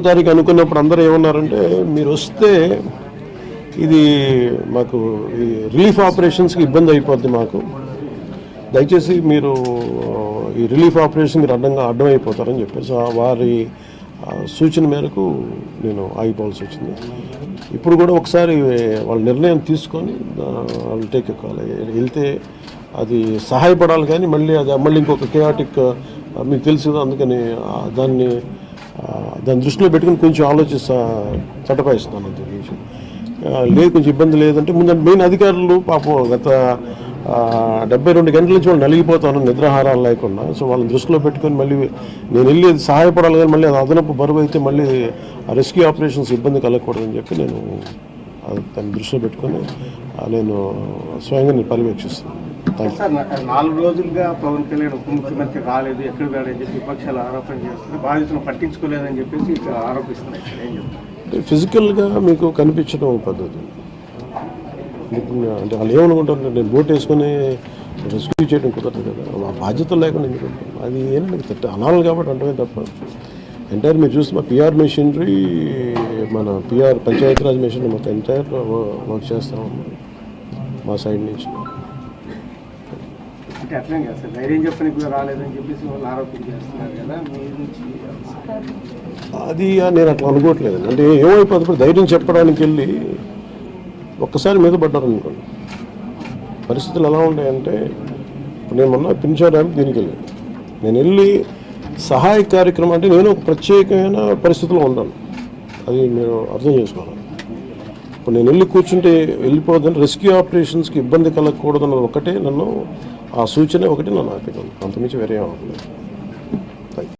తారీఖు అనుకున్నప్పుడు అందరూ ఏమన్నారంటే మీరు వస్తే ఇది మాకు ఈ రిలీఫ్ ఆపరేషన్స్కి ఇబ్బంది అయిపోద్ది, మాకు దయచేసి మీరు ఈ రిలీఫ్ ఆపరేషన్ మీరు అడ్డం అయిపోతారని చెప్పారు. సో వారి సూచన మేరకు నేను ఆగిపోవాల్సి వచ్చింది. ఇప్పుడు కూడా ఒకసారి వాళ్ళ నిర్ణయం తీసుకొని వాళ్ళు టేక్ కాల్ వెళ్తే అది సహాయపడాలి, కానీ మళ్ళీ ఇంకొక కేయాటిక్ మీకు తెలుసు కదా, అందుకని దాన్ని దృష్టిలో పెట్టుకుని కొంచెం ఆలోచిస్తా చట్టపాయిస్తున్నాను అంతే విషయం. లేదు కొంచెం ఇబ్బంది లేదంటే ముందు మెయిన్ అధికారులు పాపం గత 72 గంటల నుంచి వాళ్ళు నలిగిపోతాను నిద్రాహారాలు లేకుండా. సో వాళ్ళని దృష్టిలో పెట్టుకొని మళ్ళీ నేను వెళ్ళి సహాయపడాలి, కానీ మళ్ళీ అది అదనపు బరువు అయితే మళ్ళీ రెస్క్యూ ఆపరేషన్స్ ఇబ్బంది కలగకూడదని చెప్పి నేను దాన్ని దృష్టిలో పెట్టుకొని నేను స్వయంగా నేను పర్యవేక్షిస్తున్నాను. 4 రోజులుగా పవన్ కళ్యాణ్ ఉప ముఖ్యమంత్రి రాలేదు, ఎక్కడ రాలేదని చెప్పి విపక్షాలు ఆరోపణ చేస్తున్నారు, బాధితులను పట్టించుకోలేదని చెప్పేసి ఆరోపిస్తున్నారు. ఏం చెప్తారు? ఫిజికల్గా మీకు కనిపించడం పద్ధతి అంటే వాళ్ళు ఏమనుకుంటారు, నేను బోట్ వేసుకొని రెస్క్యూ చేయడం కుదరదు కదా, ఆ బాధ్యతలు లేకుండా ఎందుకుంటాను, అది ఏంటంటే అనాలి కాబట్టి అంటే తప్ప ఎంటైర్ మీరు చూస్తే మా పిఆర్ మెషినరీ, మన పిఆర్ పంచాయతీరాజ్ మెషినరీ మొత్తం ఎంటైర్ వర్క్ చేస్తాం మా సైడ్ నుంచి. అంటే అట్లా సార్ ధైర్యం చెప్పడానికి కూడా రాలేదని చెప్పేసి వాళ్ళు ఆరోపణ చేస్తున్నారు కదా, అది నేను అట్లా అనుకోవట్లేదండి. అంటే ఏమైపోతుంది, ధైర్యం చెప్పడానికి వెళ్ళి ఒక్కసారి మీద పడ్డారనుకోండి, పరిస్థితులు ఎలా ఉంటాయంటే ఇప్పుడు నేను మొన్న పింఛన్ డ్యామ్కి దీనికి వెళ్ళాను, నేను వెళ్ళి సహాయ కార్యక్రమం అంటే నేను ఒక ప్రత్యేకమైన పరిస్థితిలో ఉన్నాను, అది మీరు అర్థం చేసుకోవాలి. ఇప్పుడు నేను వెళ్ళి కూర్చుంటే వెళ్ళిపోదని రెస్క్యూ ఆపరేషన్స్కి ఇబ్బంది కలగకూడదన్నది ఒకటే నన్ను, ఆ సూచన ఒకటి నన్ను ఆపినాను, అంతమించి వేరే అవ్వలేదు.